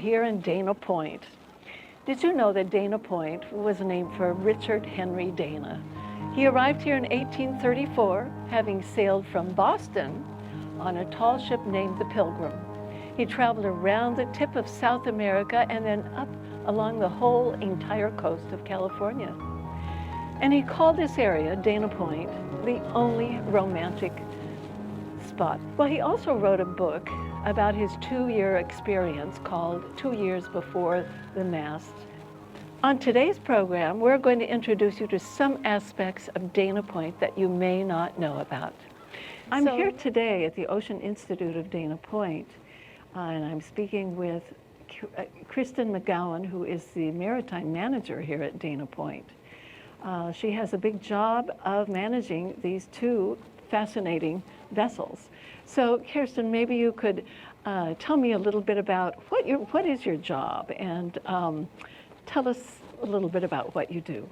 here in Dana Point. Did you know that Dana Point was named for Richard Henry Dana? He arrived here in 1834, having sailed from Boston on a tall ship named the Pilgrim. He traveled around the tip of South America and then up along the whole entire coast of California. And he called this area, Dana Point, the only romantic spot. Well, he also wrote a book about his 2-year experience called 2 Years Before the Mast. On today's program, we're going to introduce you to some aspects of Dana Point that you may not know about. I'm here today at the Ocean Institute of Dana Point, and I'm speaking with Kristen McGowan, who is the maritime manager here at Dana Point. She has a big job of managing these 2 fascinating vessels. So, Kirsten, maybe you could tell me a little bit about what is your job, and tell us a little bit about what you do.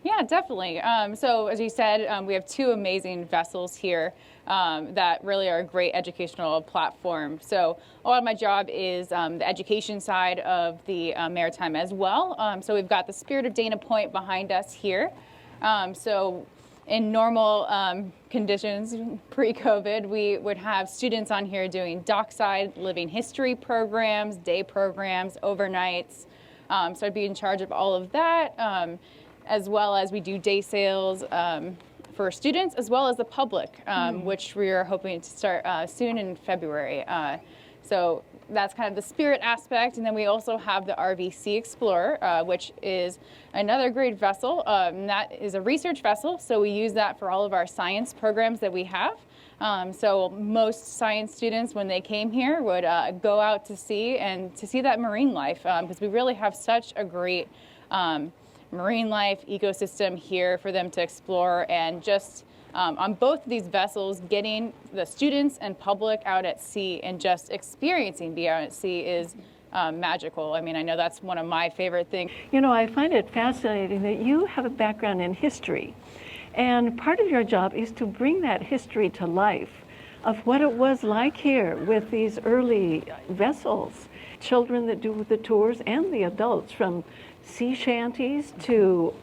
Yeah, definitely. So as you said, we have 2 amazing vessels here that really are a great educational platform. So a lot of my job is the education side of the maritime as well. So we've got the Spirit of Dana Point behind us here. So in normal conditions, pre-COVID, we would have students on here doing dockside living history programs, day programs, overnights. So I'd be in charge of all of that. As well as we do day sails for students as well as the public, which we are hoping to start soon in February. So that's kind of the spirit aspect. And then we also have the RV Sea Explorer, which is another great vessel. That is a research vessel, so we use that for all of our science programs that we have. So most science students, when they came here, would go out to sea and to see that marine life, because we really have such a great marine life ecosystem here for them to explore. And just on both of these vessels, getting the students and public out at sea and just experiencing being out at sea is magical. I mean, I know that's one of my favorite things. You know, I find it fascinating that you have a background in history, and part of your job is to bring that history to life of what it was like here with these early vessels, children that do the tours and the adults, from sea shanties to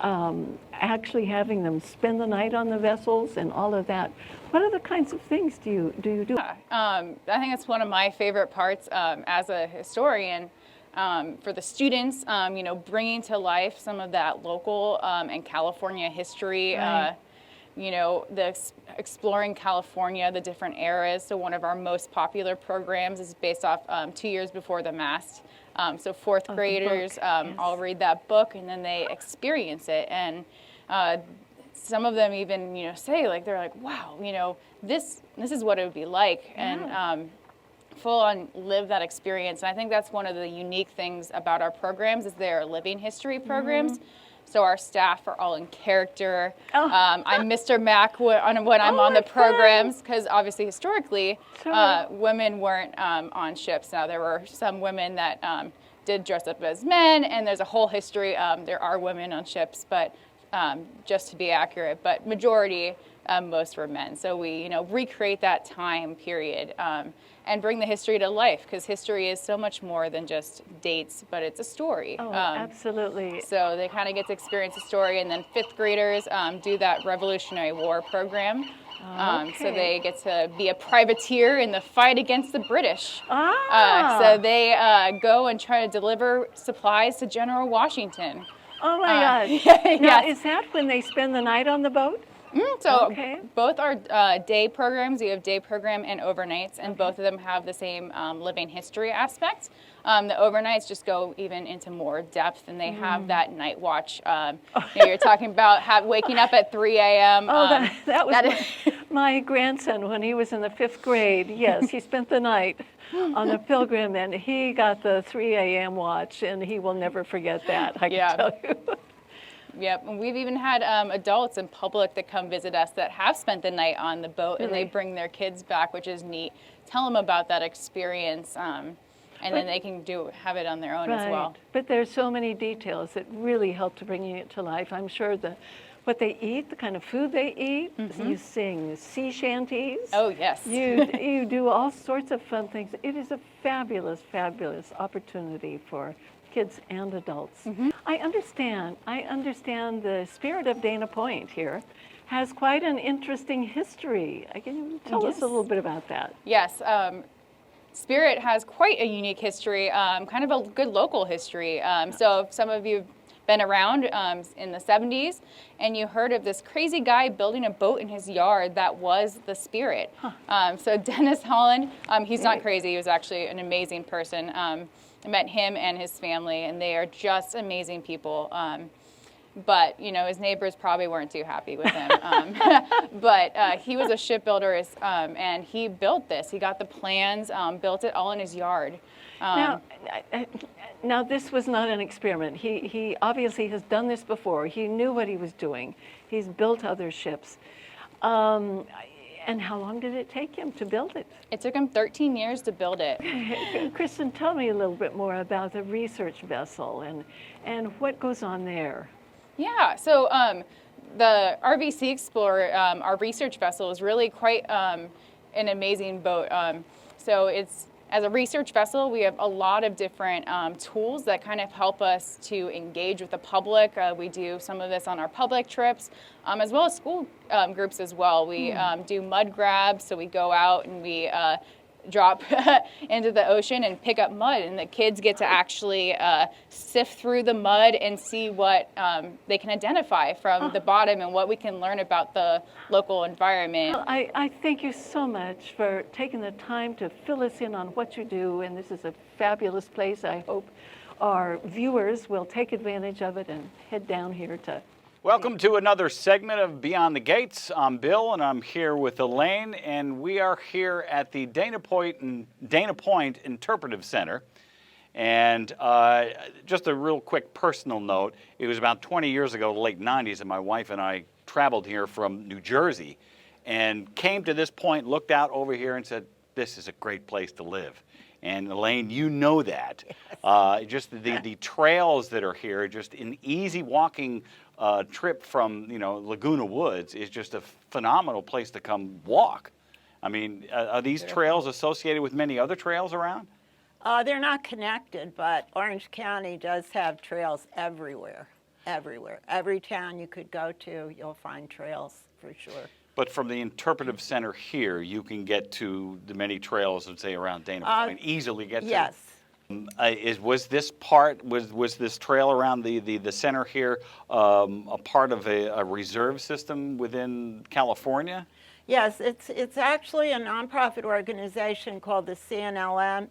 actually having them spend the night on the vessels and all of that. What other kinds of things do you do? Yeah, I think it's one of my favorite parts as a historian. For the students, you know, bringing to life some of that local and California history. Right. You know, exploring California, the different eras. So one of our most popular programs is based off 2 Years Before the Mast. So 4th graders all read that book and then they experience it. And some of them even, you know, say, like, they're like, wow, you know, this is what it would be like. Yeah. And full on live that experience. And I think that's one of the unique things about our programs is they're living history programs. Mm-hmm. So our staff are all in character. Oh. I'm Mr. Mac when I'm on the programs, because obviously historically, women weren't on ships. Now there were some women that did dress up as men, and there's a whole history. There are women on ships, but just to be accurate, but majority, most were men. So we, you know, recreate that time period and bring the history to life, because history is so much more than just dates, but it's a story. Oh, absolutely. So they kind of get to experience a story, and then 5th graders do that Revolutionary War program. Okay. So they get to be a privateer in the fight against the British. So they go and try to deliver supplies to General Washington. Oh my gosh. Now, yes. Is that when they spend the night on the boat? So both are day programs. You have day program and overnights, and both of them have the same living history aspect. The overnights just go even into more depth, and they have that night watch. You know, you're talking about waking up at 3 a.m. That was my grandson when he was in the 5th grade. Yes, he spent the night on a pilgrim, and he got the 3 a.m. watch, and he will never forget that, I can tell you. Yep, and we've even had adults and public that come visit us that have spent the night on the boat, and they bring their kids back, which is neat. Tell them about that experience, and then they can have it on their own as well. But there's so many details that really help to bring it to life. I'm sure the what they eat, the kind of food they eat. You sing sea shanties. Oh, yes. You do all sorts of fun things. It is a fabulous, fabulous opportunity for kids and adults. I understand the spirit of Dana Point here has quite an interesting history. Can you tell us a little bit about that? Yes. Spirit has quite a unique history, kind of a good local history. So if some of you have been around in the 70s and you heard of this crazy guy building a boat in his yard that was the Spirit. So Dennis Holland, he's not crazy, he was actually an amazing person. I met him and his family, and they are just amazing people. But, you know, his neighbors probably weren't too happy with him. But he was a shipbuilder, and he built this. He got the plans, built it all in his yard. Now, this was not an experiment. He obviously has done this before. He knew what he was doing. He's built other ships. And how long did it take him to build it? It took him 13 years to build it. Kristen, tell me a little bit more about the research vessel and what goes on there. Yeah, so the RVC Explorer, our research vessel, is really quite an amazing boat. So it's, as a research vessel, we have a lot of different tools that kind of help us to engage with the public. We do some of this on our public trips, as well as school groups as well. We do mud grabs, so we go out and we drop into the ocean and pick up mud, and the kids get to actually sift through the mud and see what they can identify from the bottom and what we can learn about the local environment. Well, I thank you so much for taking the time to fill us in on what you do, and this is a fabulous place. I hope our viewers will take advantage of it and head down here to... Welcome to another segment of Beyond the Gates. I'm Bill, and I'm here with Elaine, and we are here at the Dana Point Interpretive Center. And just a real quick personal note, it was about 20 years ago, the late 90s, and my wife and I traveled here from New Jersey and came to this point, looked out over here and said, this is a great place to live. And Elaine, you know that. Yes. Just the trails that are here, just an easy walking trip from, Laguna Woods is just a phenomenal place to come walk. I mean, are these trails associated with many other trails around? They're not connected, but Orange County does have trails everywhere, everywhere. Every town you could go to, you'll find trails for sure. But from the interpretive center here, you can get to the many trails, let's say, around Dana Point, easily get to. Yes. Was this trail around the center here a part of a reserve system within California? Yes, it's actually a nonprofit organization called the CNLM,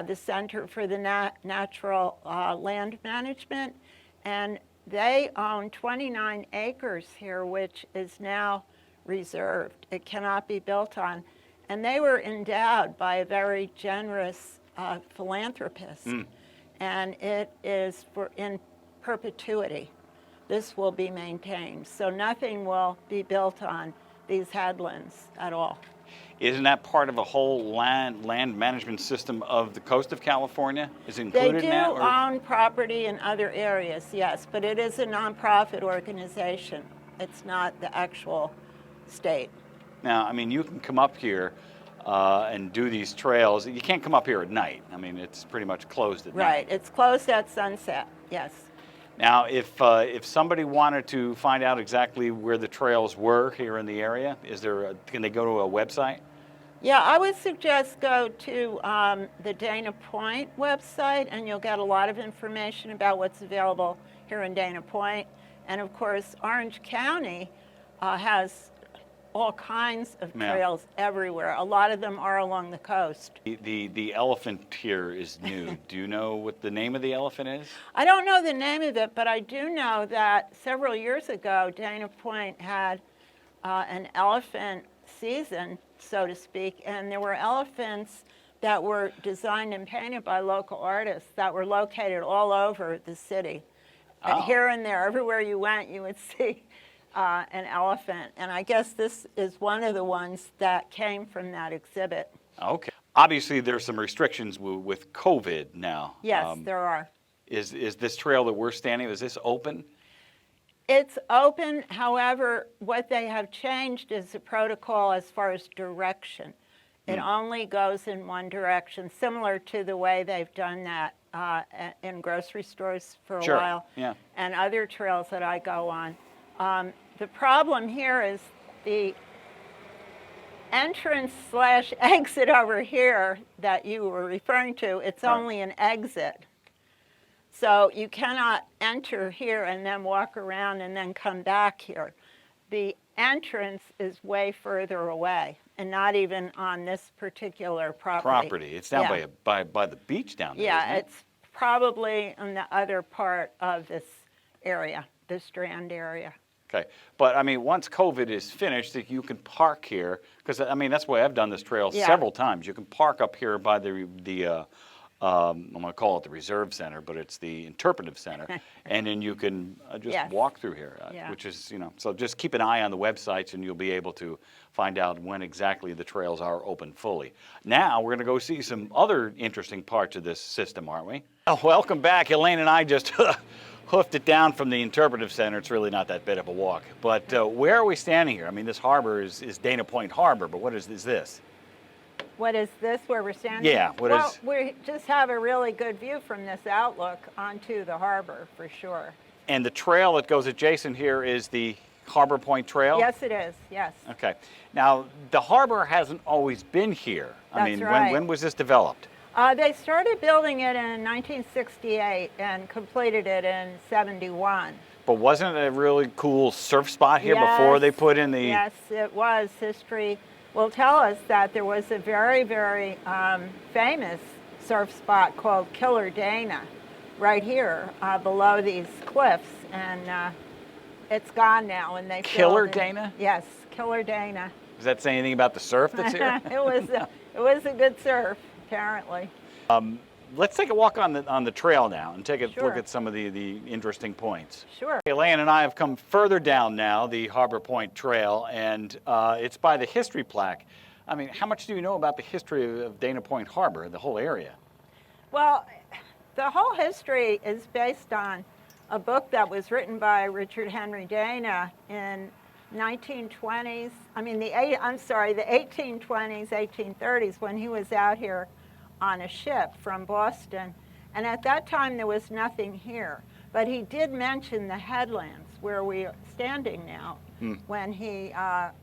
the Center for the Natural Land Management, and they own 29 acres here, which is now reserved. It cannot be built on. And they were endowed by a very generous philanthropist. And it is in perpetuity. This will be maintained. So nothing will be built on these headlands at all. Isn't that part of a whole land management system of the coast of California? Is it included in that? They do own property in other areas, yes, but it is a nonprofit organization. It's not the actual state. Now, I mean, you can come up here and do these trails. You can't come up here at night. I mean, it's pretty much closed at night. Right, it's closed at sunset, yes. Now, if somebody wanted to find out exactly where the trails were here in the area, can they go to a website? Yeah, I would suggest go to the Dana Point website, and you'll get a lot of information about what's available here in Dana Point. And of course, Orange County has all kinds of trails everywhere. A lot of them are along the coast. The elephant here is new. Do you know what the name of the elephant is? I don't know the name of it, but I do know that several years ago, Dana Point had an elephant season, so to speak, and there were elephants that were designed and painted by local artists that were located all over the city. And here and there, everywhere you went, you would see an elephant. And I guess this is one of the ones that came from that exhibit. Okay. Obviously, there's some restrictions with COVID now. Yes, there are. Is this trail that we're standing, is this open? It's open, however, what they have changed is the protocol as far as direction. It only goes in one direction, similar to the way they've done that in grocery stores for a Sure, while, yeah. and other trails that I go on. The problem here is the entrance slash exit over here that you were referring to, it's Right. only an exit. So you cannot enter here and then walk around and then come back here. The entrance is way further away and not even on this particular property. It's down Yeah. by the beach down there, Yeah, isn't it? it's probably in the other part of this area, the Strand area. Okay, but I mean, once COVID is finished, that you can park here, because I mean, that's the way I've done this trail Yeah. several times. You can park up here by the I'm going to call it the Reserve Center, but it's the Interpretive Center, and then you can just Yes. walk through here, Yeah. which is, so just keep an eye on the websites, and you'll be able to find out when exactly the trails are open fully. Now, we're going to go see some other interesting parts of this system, aren't we? Oh, welcome back. Elaine and I just hoofed it down from the Interpretive Center. It's really not that bad of a walk. But where are we standing here? I mean, this harbor is Dana Point Harbor, but what is this? What is this, where we're standing? Yeah, Well, we just have a really good view from this outlook onto the harbor, for sure. And the trail that goes adjacent here is the Harbor Point Trail? Yes, it is, yes. Okay. Now, the harbor hasn't always been here. I That's mean, right. when was this developed? They started building it in 1968 and completed it in 71. But wasn't it a really cool surf spot here before they put in the... Yes, it was. History will tell us that there was a very, very famous surf spot called Killer Dana right here below these cliffs, and it's gone now. And they Killer filled it. Dana? Yes, Killer Dana. Does that say anything about the surf that's here? It was a good surf, apparently. Let's take a walk on the trail now and take a Sure. look at some of the interesting points. Sure. Elaine and I have come further down now, the Harbor Point Trail, and it's by the history plaque. I mean, how much do you know about the history of Dana Point Harbor, the whole area? Well, the whole history is based on a book that was written by Richard Henry Dana in 1920s. I mean, the 1820s, 1830s, when he was out here on a ship from Boston. And at that time, there was nothing here. But he did mention the headlands where we are standing now when he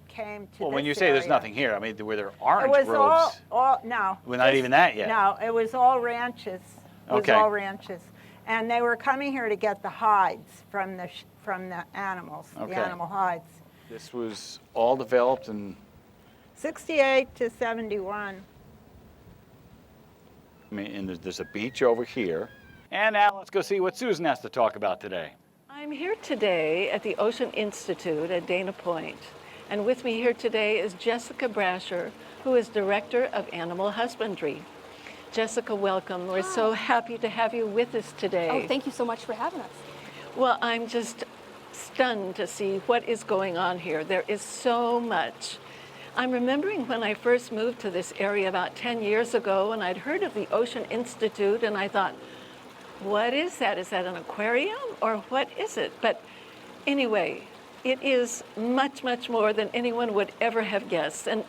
came to Well, when this you say there's area. nothing here, I mean, were there orange It was groves? no. Well, not even that yet. No, it was all ranches. It was Okay. all ranches. And they were coming here to get the hides from the animals, Okay. the animal hides. This was all developed in, 68 to 71. I mean, and there's a beach over here. And now let's go see what Susan has to talk about today. I'm here today at the Ocean Institute at Dana Point. And with me here today is Jessica Brasher, who is Director of Animal Husbandry. Jessica, welcome. We're so happy to have you with us today. Oh, thank you so much for having us. Well, I'm just stunned to see what is going on here. There is so much. I'm remembering when I first moved to this area about 10 years ago, and I'd heard of the Ocean Institute, and I thought, what is that? Is that an aquarium, or what is it? But anyway, it is much, much more than anyone would ever have guessed. And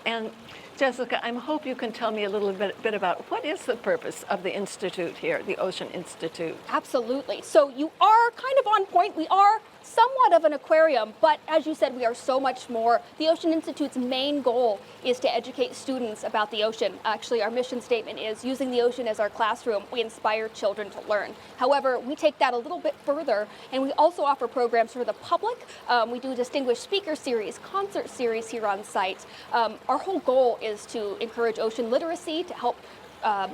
Jessica, I hope you can tell me a little bit about what is the purpose of the Institute here, the Ocean Institute. Absolutely. So you are kind of on point. We are somewhat of an aquarium, but as you said, we are so much more. The Ocean Institute's main goal is to educate students about the ocean. Actually, our mission statement is using the ocean as our classroom. We inspire children to learn. However, we take that a little bit further, and we also offer programs for the public. We do distinguished speaker series, concert series here on site. Our whole goal is to encourage ocean literacy, to help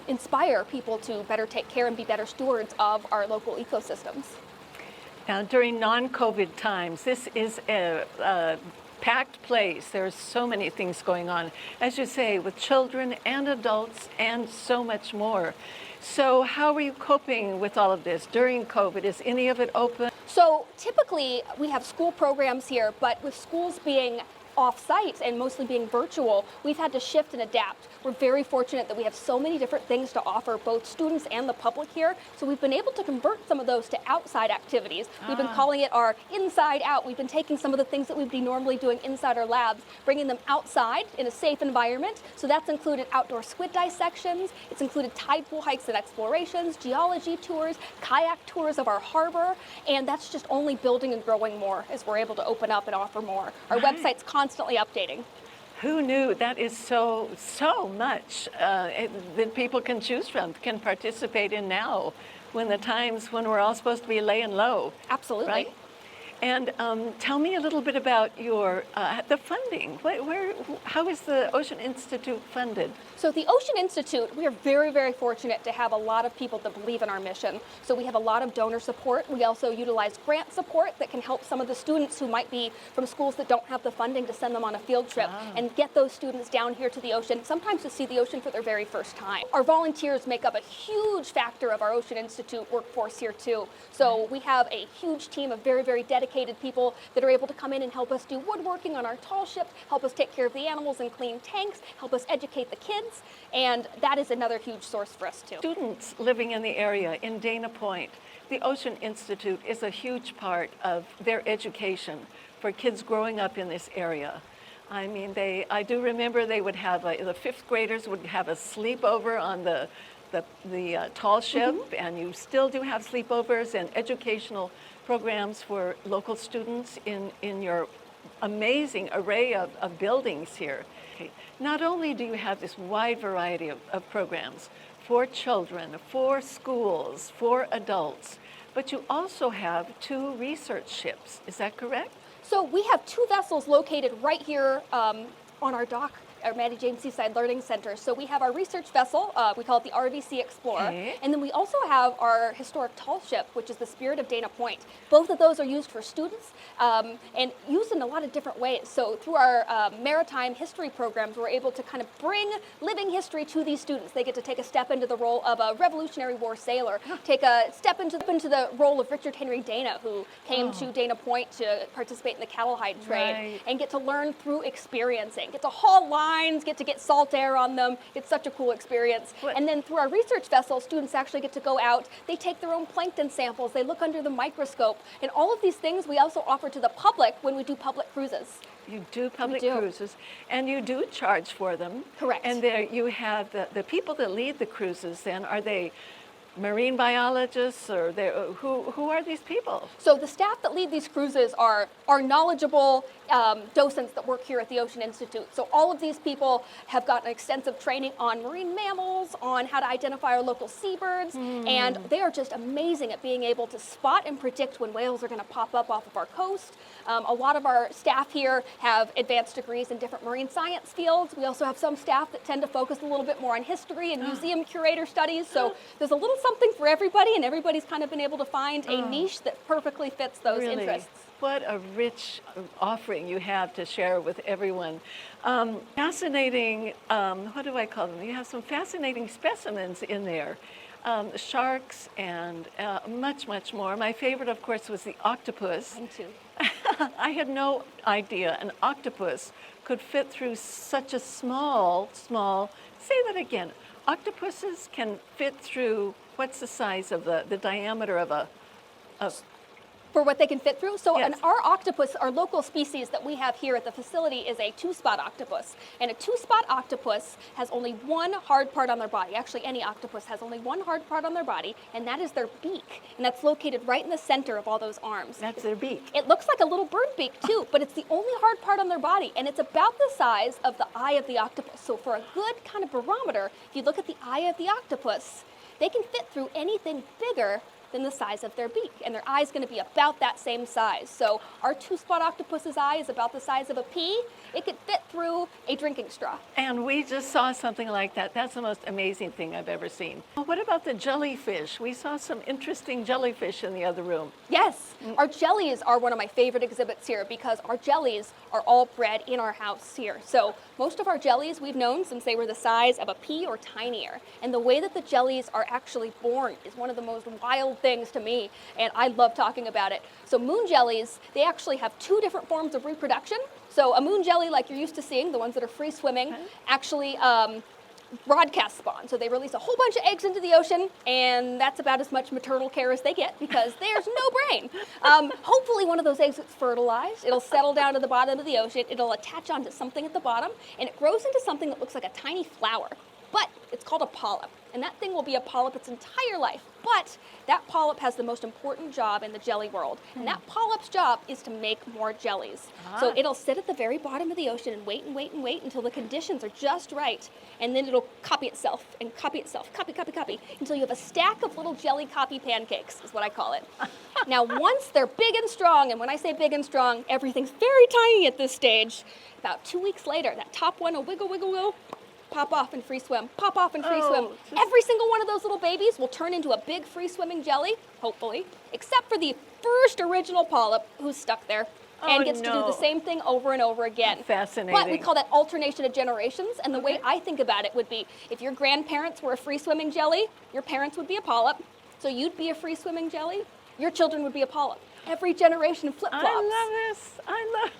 inspire people to better take care and be better stewards of our local ecosystems. Now, during non-COVID times, this is a packed place. There's so many things going on, as you say, with children and adults and so much more. So how are you coping with all of this during COVID? Is any of it open? So typically we have school programs here, but with schools being off-site and mostly being virtual, we've had to shift and adapt. We're very fortunate that we have so many different things to offer both students and the public here, so we've been able to convert some of those to outside activities. We've been calling it our inside out. We've been taking some of the things that we'd be normally doing inside our labs, bringing them outside in a safe environment. So that's included outdoor squid dissections, it's included tide pool hikes and explorations, geology tours, kayak tours of our harbor, and that's just only building and growing more as we're able to open up and offer more. Our website's constantly updating. Who knew? That is so much that people can choose from, can participate in now, when the times when we're all supposed to be laying low. Absolutely. Right? And tell me a little bit about your the funding. How is the Ocean Institute funded? So the Ocean Institute, we are very, very fortunate to have a lot of people that believe in our mission. So we have a lot of donor support. We also utilize grant support that can help some of the students who might be from schools that don't have the funding to send them on a field trip and get those students down here to the ocean, sometimes to see the ocean for their very first time. Our volunteers make up a huge factor of our Ocean Institute workforce here too. So we have a huge team of very, very dedicated people that are able to come in and help us do woodworking on our tall ship, help us take care of the animals and clean tanks, help us educate the kids. And that is another huge source for us too. Students living in the area in Dana Point, the Ocean Institute is a huge part of their education for kids growing up in this area. I mean, I do remember they would have, the fifth graders would have a sleepover on the tall ship, and you still do have sleepovers and educational programs for local students in your amazing array of buildings here. Okay. Not only do you have this wide variety of programs for children, for schools, for adults, but you also have 2 research ships. Is that correct? So we have 2 vessels located right here on our dock, our Maddie James Seaside Learning Center. So we have our research vessel, we call it the RVC Explorer, and then we also have our historic tall ship, which is the Spirit of Dana Point. Both of those are used for students and used in a lot of different ways. So through our maritime history programs, we're able to kind of bring living history to these students. They get to take a step into the role of a Revolutionary War sailor, take a step into the role of Richard Henry Dana, who came to Dana Point to participate in the cattle hide trade, and get to learn through experiencing, get to haul lines, get to get salt air on them. It's such a cool experience. And then through our research vessel, students actually get to go out, they take their own plankton samples, they look under the microscope, and all of these things we also offer to the public when we do public cruises. You do public cruises, and you do charge for them. Correct. And there you have the people that lead the cruises then, are they marine biologists, or who are these people? So the staff that lead these cruises are knowledgeable docents that work here at the Ocean Institute. So all of these people have gotten extensive training on marine mammals, on how to identify our local seabirds, and they are just amazing at being able to spot and predict when whales are going to pop up off of our coast. A lot of our staff here have advanced degrees in different marine science fields. We also have some staff that tend to focus a little bit more on history and museum curator studies. So there's a little something for everybody, and everybody's kind of been able to find a niche that perfectly fits those interests. What a rich offering you have to share with everyone. Fascinating, what do I call them? You have some fascinating specimens in there. Sharks and much, much more. My favorite, of course, was the octopus. Mine too. I had no idea an octopus could fit through such a small, say that again. Octopuses can fit through, what's the size of the diameter of a For what they can fit through. So Yes. our octopus, our local species that we have here at the facility is a 2-spot octopus. And a 2-spot octopus has only one hard part on their body. Actually, any octopus has only one hard part on their body, and that is their beak. And that's located right in the center of all those arms. That's their beak. It looks like a little bird beak too, but it's the only hard part on their body, and it's about the size of the eye of the octopus. So for a good kind of barometer, if you look at the eye of the octopus, they can fit through anything bigger than the size of their beak, and their eye is going to be about that same size. So our 2-spot octopus's eye is about the size of a pea. It could fit through a drinking straw. And we just saw something like that. That's the most amazing thing I've ever seen. What about the jellyfish? We saw some interesting jellyfish in the other room. Yes, our jellies are one of my favorite exhibits here because our jellies are all bred in our house here. So most of our jellies we've known since they were the size of a pea or tinier. And the way that the jellies are actually born is one of the most wild things to me, and I love talking about it. So moon jellies, they actually have 2 different forms of reproduction. So a moon jelly, like you're used to seeing, the ones that are free swimming, actually broadcast spawn. So they release a whole bunch of eggs into the ocean, and that's about as much maternal care as they get because there's no brain. Hopefully one of those eggs gets fertilized. It'll settle down to the bottom of the ocean. It'll attach onto something at the bottom, and it grows into something that looks like a tiny flower. But it's called a polyp, and that thing will be a polyp its entire life. But that polyp has the most important job in the jelly world, and that polyp's job is to make more jellies. So it'll sit at the very bottom of the ocean and wait and wait and wait until the conditions are just right, and then it'll copy itself and copy itself, copy, until you have a stack of little jelly copy pancakes, is what I call it. Now, once they're big and strong, and when I say big and strong, everything's very tiny at this stage, about 2 weeks later, that top one will wiggle, wiggle, wiggle, pop off and free swim, pop off and free swim. Every single one of those little babies will turn into a big free swimming jelly, hopefully, except for the first original polyp who's stuck there and gets to do the same thing over and over again. Fascinating. But we call that alternation of generations, and the way I think about it would be, if your grandparents were a free swimming jelly, your parents would be a polyp, so you'd be a free swimming jelly, your children would be a polyp. Every generation flip-flops. I love this. I love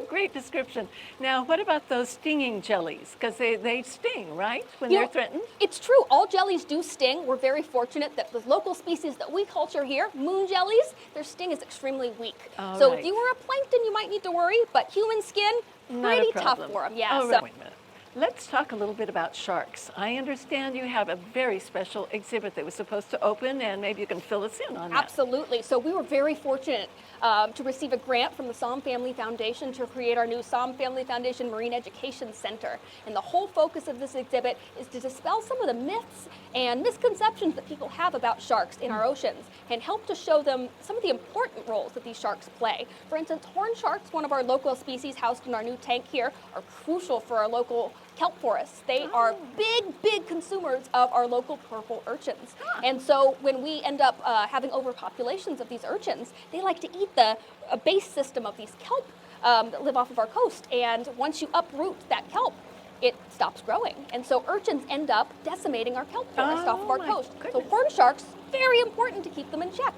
great description. Now, what about those stinging jellies? Because they sting, right, when they're threatened? It's true. All jellies do sting. We're very fortunate that the local species that we culture here, moon jellies, their sting is extremely weak. So if you were a plankton, you might need to worry, but human skin, pretty tough for them. Yeah. Wait a minute. Let's talk a little bit about sharks. I understand you have a very special exhibit that was supposed to open, and maybe you can fill us in on that. Absolutely. So we were very fortunate to receive a grant from the Somm Family Foundation to create our new Somm Family Foundation Marine Education Center. And the whole focus of this exhibit is to dispel some of the myths and misconceptions that people have about sharks in our oceans and help to show them some of the important roles that these sharks play. For instance, horned sharks, one of our local species housed in our new tank here, are crucial for our local kelp forests. They are big consumers of our local purple urchins. And so when we end up having overpopulations of these urchins, they like to eat the base system of these kelp that live off of our coast. And once you uproot that kelp, it stops growing. And so urchins end up decimating our kelp forest off of our coast. So horned sharks, very important to keep them in check.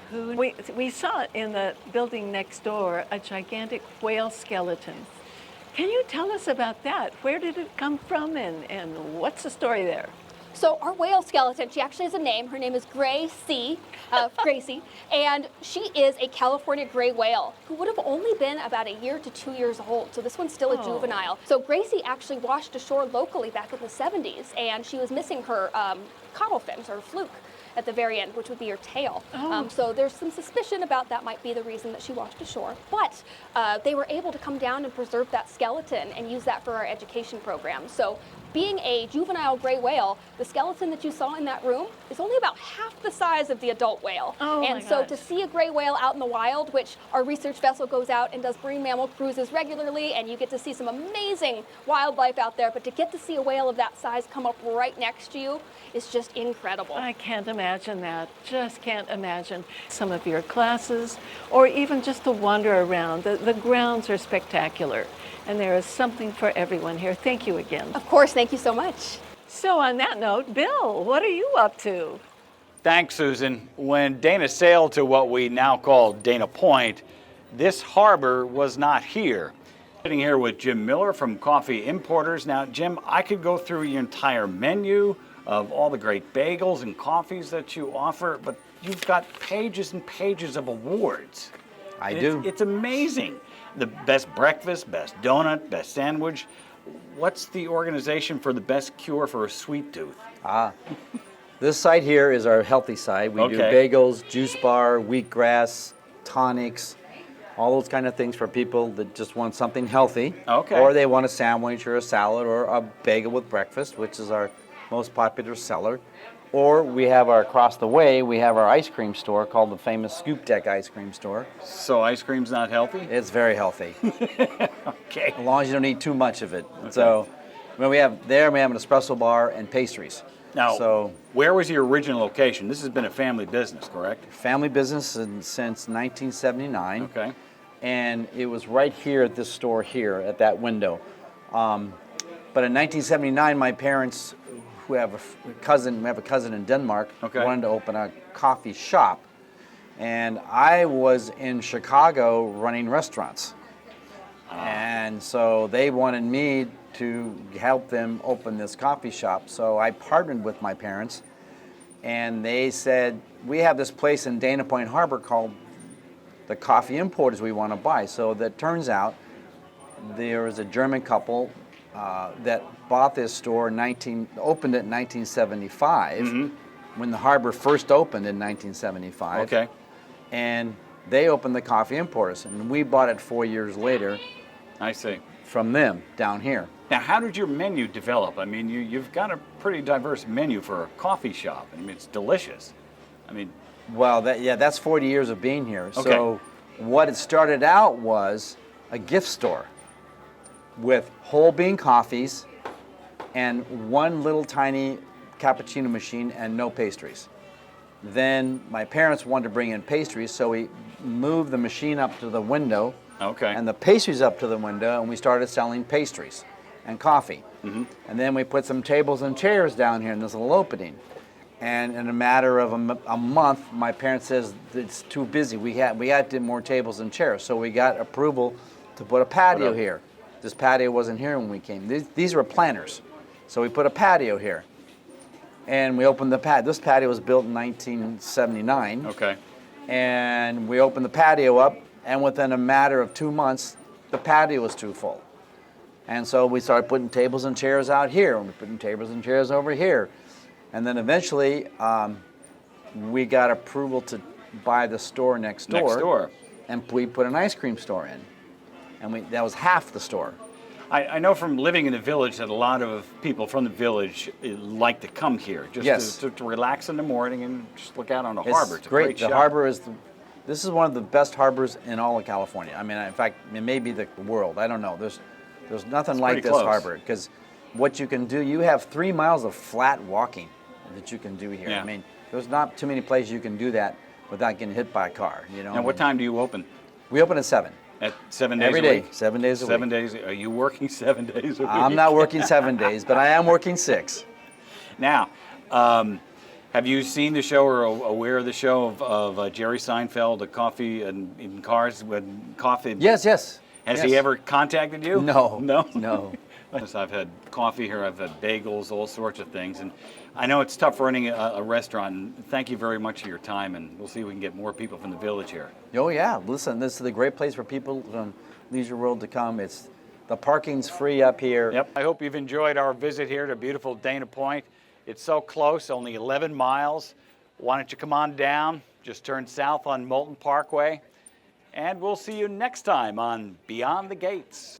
We saw in the building next door a gigantic whale skeleton. Can you tell us about that? Where did it come from, and what's the story there? So our whale skeleton, she actually has a name. Her name is Gracie, and she is a California gray whale who would have only been about 1 year to 2 years old. So this one's still a juvenile. So Gracie actually washed ashore locally back in the 70s, and she was missing her caudal fins, or fluke, at the very end, which would be her tail. So there's some suspicion about that might be the reason that she washed ashore. But they were able to come down and preserve that skeleton and use that for our education program. So being a juvenile gray whale, the skeleton that you saw in that room is only about half the size of the adult whale. And so to see a gray whale out in the wild, which our research vessel goes out and does marine mammal cruises regularly, and you get to see some amazing wildlife out there, but to get to see a whale of that size come up right next to you is just incredible. I can't imagine that. Just can't imagine. Some of your classes, or even just to wander around, the grounds are spectacular. And there is something for everyone here. Thank you again. Of course, thank you so much. So on that note, Bill, what are you up to? Thanks, Susan. When Dana sailed to what we now call Dana Point, this harbor was not here. Sitting here with Jim Miller from Coffee Importers. Now, Jim, I could go through your entire menu of all the great bagels and coffees that you offer, but you've got pages and pages of awards. I do. It's amazing. The best breakfast, best donut, best sandwich. What's the organization for the best cure for a sweet tooth? This side here is our healthy side. We do bagels, juice bar, wheatgrass, tonics, all those kind of things for people that just want something healthy. Okay. Or they want a sandwich or a salad or a bagel with breakfast, which is our most popular seller. Or we have across the way, we have our ice cream store called the famous Scoop Deck Ice Cream Store. So ice cream's not healthy? It's very healthy. Okay. As long as you don't eat too much of it. Okay. So when we have an espresso bar and pastries. Now, where was your original location? This has been a family business, correct? Family business since 1979. Okay. And it was right here at this store here, at that window. But in 1979, my parents, who have a cousin in Denmark, wanted to open a coffee shop. And I was in Chicago running restaurants. And so they wanted me to help them open this coffee shop. So I partnered with my parents, and they said, we have this place in Dana Point Harbor called the Coffee Importers we want to buy. So that turns out there was a German couple that bought this store, opened it in 1975, when the harbor first opened in 1975. Okay. And they opened the Coffee Importers, and we bought it 4 years later. I see. From them down here. Now, how did your menu develop? I mean, you've got a pretty diverse menu for a coffee shop. I mean, it's delicious. I mean, Well, that's 40 years of being here. Okay. So what it started out was a gift store with whole bean coffees and one little tiny cappuccino machine and no pastries. Then my parents wanted to bring in pastries, so we moved the machine up to the window. Okay. And the pastries up to the window, and we started selling pastries and coffee. And then we put some tables and chairs down here in this little opening. And in a matter of a month, my parents says it's too busy. We had to do more tables and chairs, so we got approval to put a patio here. This patio wasn't here when we came. These were planters, so we put a patio here. And we opened the patio. This patio was built in 1979. okay. And we opened the patio up, and within a matter of 2 months, the patio was too full. And so we started putting tables and chairs out here, and we're putting tables and chairs over here. And then eventually, we got approval to buy the store next door. Next door. And we put an ice cream store in. And that was half the store. I know from living in the village that a lot of people from the village like to come here just Yes. to relax in the morning and just look out on the It's harbor. It's a great The shop. harbor this is one of the best harbors in all of California. I mean, in fact, it may be the world. I don't know. There's nothing like pretty this close. harbor, because what you can do, you have 3 miles of flat walking that you can do here. Yeah. I mean, there's not too many places you can do that without getting hit by a car. You know. Now, what time do you open? We open at 7. At 7 days Every a day, week? 7 days a 7 week. days. Are you working 7 days a week? I'm not working 7 days, but I am working 6. Now, have you seen the show or aware of the show of Jerry Seinfeld, the coffee and in cars with coffee? Yes. Has yes. he ever contacted you? No. No? No. I've had coffee here, I've had bagels, all sorts of things. And I know it's tough running a restaurant. And thank you very much for your time. And we'll see if we can get more people from the village here. Oh yeah, listen, this is a great place for people from Leisure World to come. The parking's free up here. Yep. I hope you've enjoyed our visit here to beautiful Dana Point. It's so close, only 11 miles. Why don't you come on down, just turn south on Moulton Parkway, and we'll see you next time on Beyond the Gates.